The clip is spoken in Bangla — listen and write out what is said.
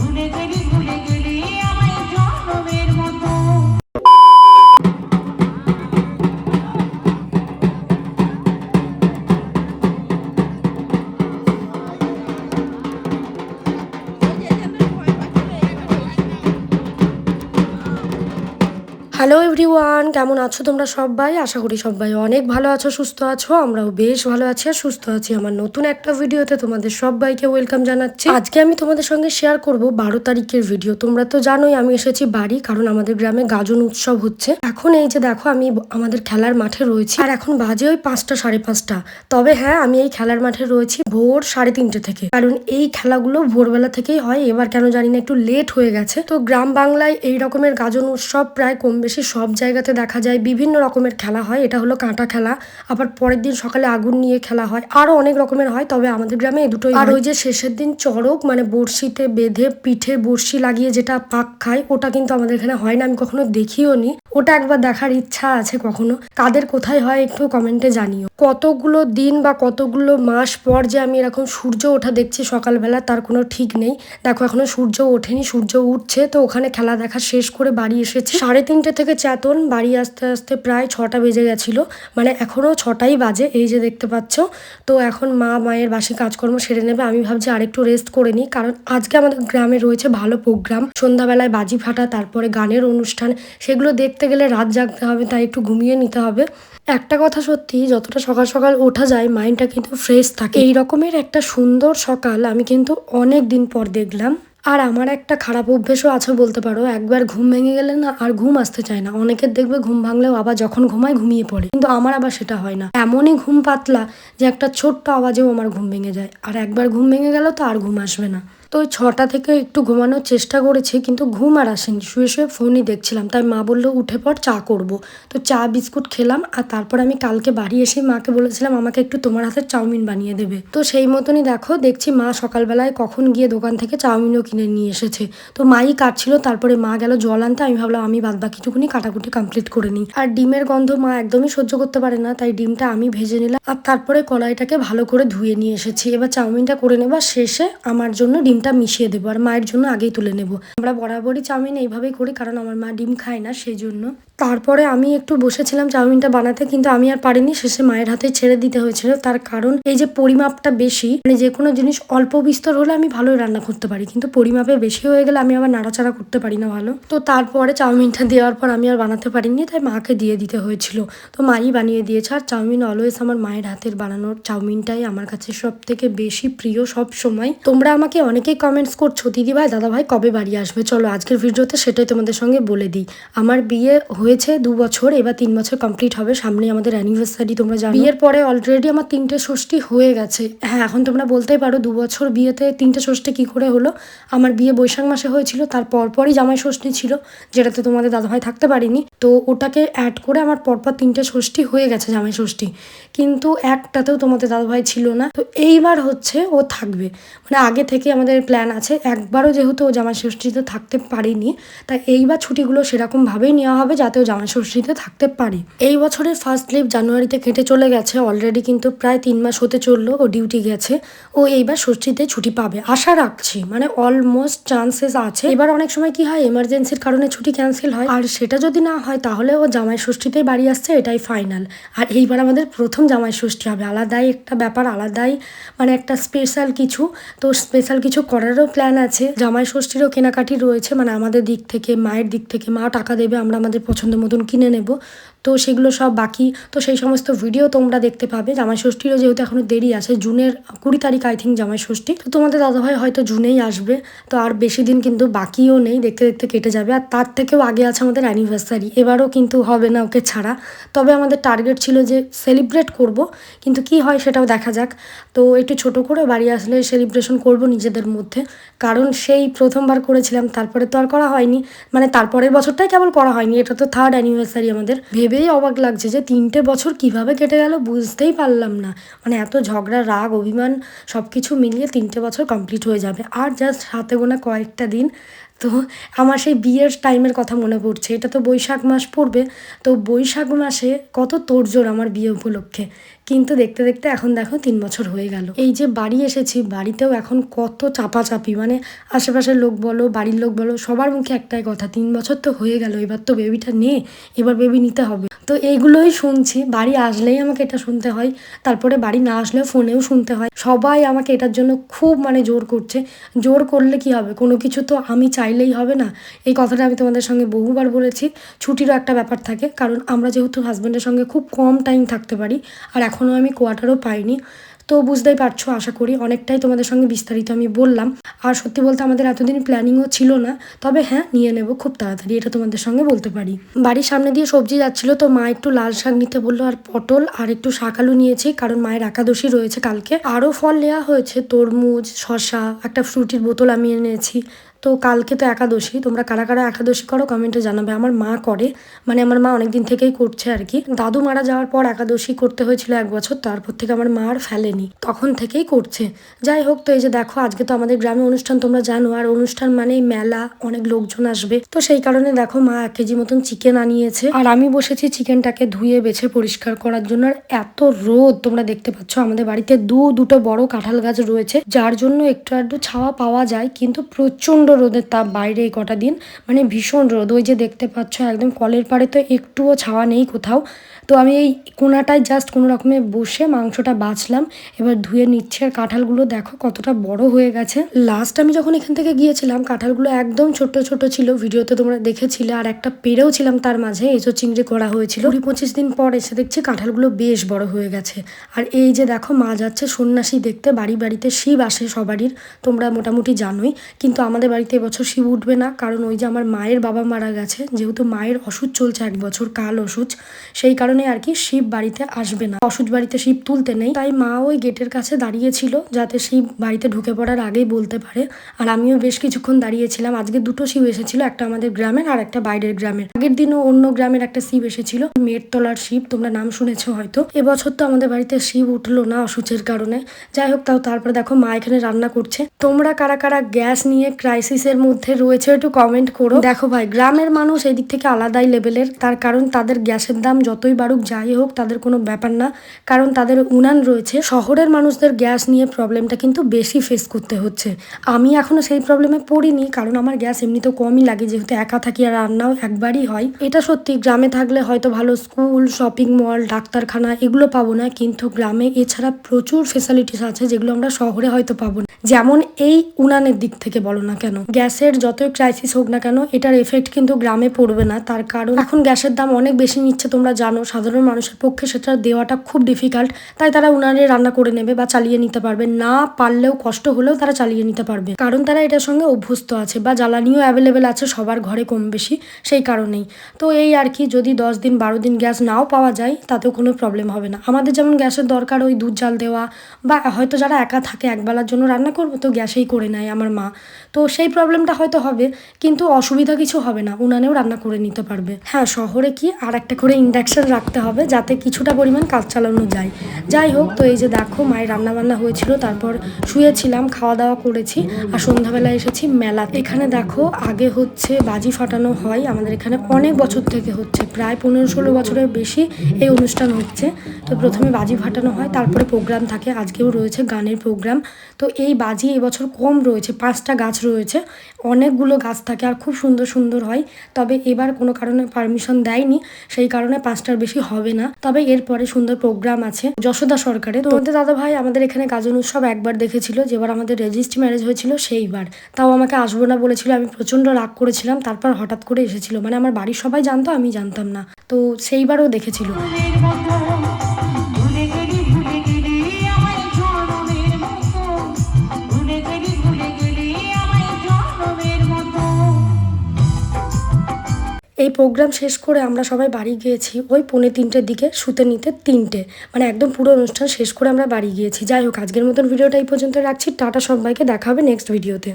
ভুলে গেলি আমায় জন্মের মতো। হ্যালো এভরিওয়ান, কেমন আছো তোমরা সবাই? আশা করি সবাই অনেক ভালো আছো, সুস্থ আছো। আমরাও বেশ ভালো আছি আর সুস্থ আছি। আমার নতুন একটা ভিডিওতে তোমাদের সবাইকে ওয়েলকাম জানাচ্ছি। আজকে আমি তোমাদের সঙ্গে শেয়ার করব 12 তারিখের ভিডিও। তোমরা তো জানোই আমি এসেছি বাড়ি, কারণ আমাদের গ্রামে গাজন উৎসব হচ্ছে। এখন এই যে দেখো আমি আমাদের খেলার মাঠে রয়েছি, আর এখন বাজে ওই 5টা 5:30। তবে হ্যাঁ, আমি এই খেলার মাঠে রয়েছি ভোর 3:30 থেকে, কারণ এই খেলাগুলো ভোরবেলা থেকেই হয়। এবার কেন জানি না একটু লেট হয়ে গেছে। তো গ্রাম বাংলায় এই রকমের গাজন উৎসব প্রায় কম বেশি সব জায়গাতে দেখা যায়। বিভিন্ন রকমের খেলা হয়। এটা হলো কাঁটা খেলা, আবার পরের দিন সকালে আগুন নিয়ে খেলা হয়, আরো অনেক রকমের হয়। তবে আমাদের গ্রামে এই দুটোই। আর ওই যে শেষের দিন চড়ক, মানে বড়শিতে বেঁধে পিঠে বড়শি লাগিয়ে যেটা পাক খায়, ওটা কিন্তু আমাদের এখানে হয় না, আমি কখনো দেখিও নি। ওটা একবার দেখার ইচ্ছা আছে কখনো। কাদের কোথায় হয় একটু কমেন্টে জানিও। কতগুলো দিন বা কতগুলো মাস পর যে আমি এরকম সূর্য ওঠা দেখছি সকালবেলা, তার কোনো ঠিক নেই। দেখো এখনো সূর্য ওঠেনি, সূর্য উঠছে। তো ওখানে খেলা দেখা শেষ করে বাড়ি এসেছি 3:30 থেকে চেতন। বাড়ি আসতে আসতে প্রায় 6টা বেজে গেছিল, মানে এখনো 6টাই বাজে, এই যে দেখতে পাচ্ছ। তো এখন মায়ের বাসি কাজকর্ম সেরে নেবে। আমি ভাবছি আরেকটু রেস্ট করে নিই, কারণ আজকে আমাদের গ্রামে রয়েছে ভালো প্রোগ্রাম। সন্ধ্যাবেলায় বাজি ফাটা, তারপরে গানের অনুষ্ঠান, সেগুলো দেখতে গেলে রাত জাগতে হবে, তাই একটু ঘুমিয়ে নিতে হবে। একটা কথা সত্যি, যতটা সকাল সকাল ওঠা যায় মাইন্ডটা কিন্তু ফ্রেশ থাকে। এই রকমের একটা সুন্দর সকাল আমি কিন্তু অনেক দিন পর দেখলাম। আর আমার একটা খারাপ অভ্যেসও আছে বলতে পারো, একবার ঘুম ভেঙে গেলে না আর ঘুম আসতে চায় না। অনেকের দেখবে ঘুম ভাঙলেও আবার যখন ঘুমায় ঘুমিয়ে পড়ে, কিন্তু আমার আবার সেটা হয় না। এমনই ঘুম পাতলা যে একটা ছোট্ট আওয়াজেও আমার ঘুম ভেঙে যায়, আর একবার ঘুম ভেঙে গেল তো আর ঘুম আসবে না। তো ওই 6টা থেকে একটু ঘুমানোর চেষ্টা করেছি, কিন্তু ঘুম আর আসেনি। শুয়ে শুয়ে ফোনই দেখছিলাম, তাই মা বললো উঠে পর চা করব। তো চা বিস্কুট খেলাম, আর তারপর আমি কালকে বাড়ি এসে মাকে বলেছিলাম আমাকে একটু তোমার হাতের চাউমিন বানিয়ে দেবে। তো সেই মতনই দেখছি মা সকালবেলায় কখন গিয়ে দোকান থেকে চাউমিনও কিনে নিয়ে এসেছে। তো মাই কাটছিল, তারপরে মা গেল জল আনতে। আমি ভাবলাম আমি বাদ বাকিটুকুনি কাটাকুটি কমপ্লিট করে নিই। আর ডিমের গন্ধ মা একদমই সহ্য করতে পারে না, তাই ডিমটা আমি ভেজে নিলাম, আর তারপরে কড়াইটাকে ভালো করে ধুয়ে নিয়ে এসেছি। এবার চাউমিনটা করে নেবার শেষে আমার জন্য ডিমটা মিশিয়ে দেবো, আর মায়ের জন্য আগেই তুলে নেবো। আমরা বরাবরই চাউমিন এইভাবেই করি, কারণ আমার মা ডিম খায় না, সেই জন্য। তারপরে আমি একটু বসেছিলাম চাউমিনটা বানাতে, কিন্তু আমি আর পারিনি, শেষে মায়ের হাতে ছেড়ে দিতে হয়েছিল। তার কারণ এই যে পরিমাপটা বেশি, মানে যে কোনো জিনিস অল্প বিস্তর হলে আমি ভালোই রান্না করতে পারি, কিন্তু পরিমাপে বেশি হয়ে গেলে আমি আবার নাড়াচাড়া করতে পারি না ভালো। তো তারপরে চাউমিনটা দেওয়ার পর আমি আর বানাতে পারিনি, তাই মাকে দিয়ে দিতে হয়েছিল। তো মাই বানিয়ে দিয়েছে। আর চাউমিন অলওয়েজ আমার মায়ের হাতের বানানোর চাউমিনটাই আমার কাছে সব থেকে বেশি প্রিয় সব সময়। তোমরা আমাকে অনেকেই কমেন্টস করছো দিদি ভাই দাদা ভাই কবে বাড়ি আসবে। চলো আজকের ভিডিওতে সেটাই তোমাদের সঙ্গে বলে দিই। আমার বিয়ে হয়েছে 2 বছর, এবার 3 বছর কমপ্লিট হবে। সামনে আমাদের অ্যানিভার্সারি, তোমরা জানো। বিয়ের পরে অলরেডি আমার 3টে ষষ্ঠী হয়ে গেছে। হ্যাঁ, এখন তোমরা বলতেই পারো 2 বছর বিয়েতে 3টে ষষ্ঠী কি করে হলো। আমার বিয়ে বৈশাখ মাসে হয়েছিল, তার পরপরই জামাই ষষ্ঠী ছিল, যেটাতে তোমাদের দাদাভাই থাকতে পারিনি। তো ওটাকে অ্যাড করে আমার পরপর 3টে ষষ্ঠী হয়ে গেছে, জামাই ষষ্ঠী। কিন্তু একটাতেও তোমাদের দাদাভাই ছিল না। তো এইবার হচ্ছে ও থাকবে, মানে আগে থেকে আমাদের প্ল্যান আছে। একবারও যেহেতু ও জামাই ষষ্ঠীতে থাকতে পারিনি, তাই এইবার ছুটিগুলো সেরকমভাবেই নেওয়া হবে যাতে ও জামাই ষষ্ঠীতে থাকতে পারে। এই বছরের ফার্স্ট লিভ জানুয়ারিতে কেটে চলে গেছে অলরেডি, কিন্তু প্রায় 3 মাস হতে চললো ও ডিউটি গেছে। ও এইবার ষষ্ঠীতে ছুটি পাবে আশা রাখছি, মানে অলমোস্ট চান্সেস আছে। এবার অনেক সময় কি হয়, এমার্জেন্সির কারণে ছুটি ক্যান্সেল হয়, আর সেটা যদি না হয় তাহলে ও জামাই ষষ্ঠীতেই বাড়ি আসছে, এটাই ফাইনাল। আর এইবার আমাদের প্রথম জামাই ষষ্ঠী হবে, আলাদাই একটা ব্যাপার, আলাদাই মানে একটা স্পেশাল কিছু। তো স্পেশাল কিছু করারও প্ল্যান আছে। জামাই ষষ্ঠীরও কেনাকাটি রয়েছে, মানে আমাদের দিক থেকে, মায়ের দিক থেকে। মা টাকা দেবে, আমরা আমাদের পছন্দ মতন কিনে নেব। তো সেগুলো সব বাকি। তো সেই সমস্ত ভিডিও তোমরা দেখতে পাবে। জামাই ষষ্ঠীরও যেহেতু এখনো দেরি আছে, জুনের 20 তারিখ আই থিঙ্ক জামাই ষষ্ঠী। তো তোমাদের দাদাভাই হয়তো জুনেই আসবে। তো আর বেশি দিন কিন্তু বাকিও নেই, দেখতে দেখতে কেটে যাবে। আর তার থেকেও আগে আছে আমাদের অ্যানিভার্সারি, এবারও কিন্তু হবে না ওকে ছাড়া। তবে আমাদের টার্গেট ছিল যে সেলিব্রেট করব, কিন্তু কি হয় সেটাও দেখা যাক। তো একটু ছোট করে বাড়ি আসলে সেলিব্রেশন করব নিজেদের মধ্যে, কারণ সেই প্রথমবার করেছিলাম, তারপরে তো আর করা হয়নি। মানে তারপরের বছরটাই কেবল করা হয়নি, এটা তো 3rd অ্যানিভার্সারি আমাদের। ভেবেই অবাক লাগছে যে 3টে বছর কিভাবে কেটে গেল বুঝতেই পারলাম না। মানে এত ঝগড়া, রাগ, অভিমান সব কিছু মিলিয়ে 3টে বছর কমপ্লিট হয়ে যাবে। আর জাস্ট হাতে গোনা কয়েকটা দিন, তো আমার সেই বিয়ের টাইমের কথা মনে পড়ছে। এটা তো বৈশাখ মাস পড়বে, তো বৈশাখ মাসে কত তোড়জোড় আমার বিয়ে উপলক্ষে। কিন্তু দেখতে দেখতে এখন দেখো 3 বছর হয়ে গেল। এই যে বাড়ি এসেছি, বাড়িতেও এখন কত চাপাচাপি, মানে আশেপাশের লোক বলো, বাড়ির লোক বলো, সবার মুখে একটাই কথা, 3 বছর তো হয়ে গেল, এবার তো বেবিটা নে, এবার বেবি নিতে হবে। তো এইগুলোই শুনছি, বাড়ি আসলেই আমাকে এটা শুনতে হয়, তারপরে বাড়ি না আসলেও ফোনেও শুনতে হয়। সবাই আমাকে এটার জন্য খুব মানে জোর করছে। জোর করলে কি হবে, কোনো কিছু তো আমি চাইলেই হবে না। এই কথাটা আমি তোমাদের সঙ্গে বহুবার বলেছি। ছুটিরও একটা ব্যাপার থাকে, কারণ আমরা যেহেতু হাজব্যান্ডের সঙ্গে খুব কম টাইম থাকতে পারি, আর এখনও আমি কোয়ার্টারও পাইনি। তো বুঝতেই পারছো, আশা করি অনেকটাই তোমাদের সঙ্গে বিস্তারিত আমি বললাম। আর সত্যি বলতে আমাদের এতদিন প্ল্যানিংও ছিল না, তবে হ্যাঁ নিয়ে নেব খুব তাড়াতাড়ি, এটা তোমাদের সঙ্গে বলতে পারি। বাড়ির সামনে দিয়ে সবজি যাচ্ছিল, তো মা একটু লাল শাক নিতে বললো, আর পটল, আর একটু শাক আলু নিয়েছি, কারণ মায়ের একাদশী রয়েছে কালকে। আরও ফল নেওয়া হয়েছে, তরমুজ, শশা, একটা ফ্রুটির বোতল আমি এনেছি। তো কালকে তো একাদশী, তোমরা কারা কারা একাদশী করো কমেন্টে জানাবে। আমার মা করে, মানে আমার মা অনেকদিন থেকেই করছে আর কি। দাদু মারা যাওয়ার পর একাদশী করতে হয়েছিল 1 বছর, তারপর থেকে আমার মা আর ফেলেনি, তখন থেকেই করছে। যাই হোক, তো এই যে দেখো আজকে তো আমাদের গ্রামে অনুষ্ঠান, তোমরা জানো, আর অনুষ্ঠান মানেই মেলা, অনেক লোকজন আসবে। তো সেই কারণে দেখো মা 1 কেজি মতন চিকেন আনিয়েছে, আর আমি বসেছি চিকেনটাকে ধুয়ে বেছে পরিষ্কার করার জন্য। আর এত রোদ তোমরা দেখতে পাচ্ছ, আমাদের বাড়িতে দুটো বড় কাঁঠাল গাছ রয়েছে, যার জন্য একটু আধটু ছাওয়া পাওয়া যায়, কিন্তু প্রচন্ড রোদের তাপ বাইরে এই কটা দিন, মানে ভীষণ রোদ। ওই যে দেখতে পাচ্ছ একদম কলের পাড়ে তো একটুও ছাওয়া নেই কোথাও। তো আমি এই কোনাটায় জাস্ট কোনো রকমে বসে মাংসটা বাছলাম, এবার ধুয়ে নিচ্ছে। আর কাঁঠালগুলো দেখো কতটা বড় হয়ে গেছে। লাস্ট আমি যখন এখান থেকে গিয়েছিলাম, কাঁঠালগুলো একদম ছোট ছোট ছিল, ভিডিওতে তোমরা দেখেছিলে, আর একটা পেরেও ছিলাম তার মাঝে, এঁচো চিংড়ি করা হয়েছিল। 20-25 দিন পর এসে দেখছি কাঁঠালগুলো বেশ বড় হয়ে গেছে। আর এই যে দেখো মা যাচ্ছে সন্ন্যাসী দেখতে, বাড়িতে শিব আসে সবারই, তোমরা মোটামুটি জানোই। কিন্তু আমাদের বাড়িতে এবছর শিব উঠবে না, কারণ ওই যে আমার মায়ের বাবা মারা গেছে, যেহেতু মায়ের ওষুধ চলছে 1 বছর, কাল ওষুধ, সেই কারণে আর কি শিব বাড়িতে আসবে না, ওষুধ বাড়িতে শিব তুলতে নেই। তাই মা ওই গেটের কাছে দাঁড়িয়েছিল, যাতে শিব বাড়িতে ঢুকে পড়ার আগেই বলতে পারে। আর আমিও বেশ কিছুক্ষণ দাঁড়িয়েছিলাম। আজকে 2টো শিব এসেছিল, একটা আমাদের গ্রামের আর একটা বাইরের গ্রামের। আগের দিনও অন্য গ্রামের একটা শিব এসেছিল, মেয়েরতলার শিব, তোমরা নাম শুনেছো হয়তো। এবছর তো আমাদের বাড়িতে শিব উঠলো না অসুচের কারণে। যাই হোক, তারপরে দেখো মা এখানে রান্না করছে। তোমরা কারা কারা গ্যাস নিয়ে ক্রাইসিসের মধ্যে রয়েছে একটু কমেন্ট করো। দেখো ভাই, গ্রামের মানুষ এই দিক থেকে আলাদাই লেভেলের, তার কারণ তাদের গ্যাসের দাম যতই বাড়ুক যাই হোক তাদের কোনো ব্যাপার না, কারণ তাদের উনান রয়েছে। শহরের মানুষদের গ্যাস নিয়ে প্রবলেমটা কিন্তু বেশি ফেস করতে হচ্ছে। আমি এখনো সেই প্রবলেমে পড়িনি, কারণ আমার গ্যাস এমনিতেও কমই লাগে, যেহেতু একা থাকি আর রান্নাও একবারই হয়। এটা সত্যি, গ্রামে থাকলে হয়তো ভালো স্কুল, শপিং মল, ডাক্তারখানা এগুলো পাবো না, কিন্তু গ্রামে এছাড়া প্রচুর ফেসিলিটিস আছে যেগুলো আমরা শহরে হয়তো পাবো না। যেমন এই উনানের দিক থেকে বলো না কেন, গ্যাসের যতই ক্রাইসিস হোক না কেন, এটার এফেক্ট কিন্তু গ্রামে পড়বে না। তার কারণ এখন গ্যাসের দাম অনেক বেশি নিচ্ছে, তোমরা জানো। সাধারণ মানুষের পক্ষে সেটা দেওয়াটা খুব ডিফিকাল্ট, তাই তারা উনানে রান্না করে নেবে বা চালিয়ে নিতে পারবে, না পারলেও কষ্ট হলেও তারা চালিয়ে নিতে পারবে, কারণ তারা এটার সঙ্গে অভ্যস্ত আছে, বা জ্বালানিও অ্যাভেলেবেল আছে সবার ঘরে কম বেশি, সেই কারণেই। তো এই আর কি, যদি 10 দিন 12 দিন গ্যাস নাও পাওয়া যায় তাতেও কোনো প্রবলেম হবে না। আমাদের যেমন গ্যাসের দরকার ওই দুধ জাল দেওয়া, বা হয়তো যারা একা থাকে একবেলার জন্য রান্না করবো, তো গ্যাসেই করে নেয় আমার মা, তো সেই প্রবলেমটা হয়তো হবে, কিন্তু অসুবিধা কিছু হবে না, উনানেও রান্না করে নিতে পারবে। হ্যাঁ, শহরে কি আর একটা করে ইন্ডাকশন রাখতে হবে, যাতে কিছুটা পরিমাণ কাজ চালানো যায়। যাই হোক, তো এই যে দেখো মায়ের রান্নাবান্না হয়েছিল, তারপর শুয়েছিলাম, খাওয়া দাওয়া করেছি, আর সন্ধ্যাবেলা এসেছি মেলা। এখানে দেখো আগে হচ্ছে বাজি ফাটানো হয়, আমাদের এখানে অনেক বছর থেকে হচ্ছে, প্রায় 15-16 বছরের বেশি এই অনুষ্ঠান হচ্ছে। তো প্রথমে বাজি ফাটানো হয়, তারপরে প্রোগ্রাম থাকে, আজকেও রয়েছে গানের প্রোগ্রাম। তো এই বাজি এবছর কম রয়েছে, 5টা গাছ রয়েছে, অনেকগুলো গাছ থাকে আর খুব সুন্দর সুন্দর হয়। তবে এবার কোনো কারণে পারমিশন দেয়নি, সেই কারণে 5টার বেশি হবে না। তবে এরপরে সুন্দর প্রোগ্রাম আছে যশোদা সরকারে। তো আমাদের দাদা ভাই আমাদের এখানে গাজন উৎসব একবার দেখেছিল, যেবার আমাদের রেজিস্ট্রি ম্যারেজ হয়েছিল সেইবার, তাও আমাকে আসবো না বলেছিল, আমি প্রচণ্ড রাগ করেছিলাম, তারপর হঠাৎ করে এসেছিল, মানে আমার বাড়ির সবাই জানতো, আমি জানতাম না, তো সেইবারও দেখেছিল। ফুলের মতো ভুলে গেলি আমায় জনমের মতো, ভুলে গেলি আমায় জনমের মতো। এই প্রোগ্রাম শেষ করে আমরা সবাই বাড়ি গিয়েছি ওই 2:45-র দিকে, শুতে নিতে 3টে, মানে একদম পুরো অনুষ্ঠান শেষ করে আমরা বাড়ি গিয়েছি। যাই হোক, আজকের মতন ভিডিওটা এই পর্যন্ত রাখছি, টাটা সবাইকে, দেখা হবে নেক্সট ভিডিওতে।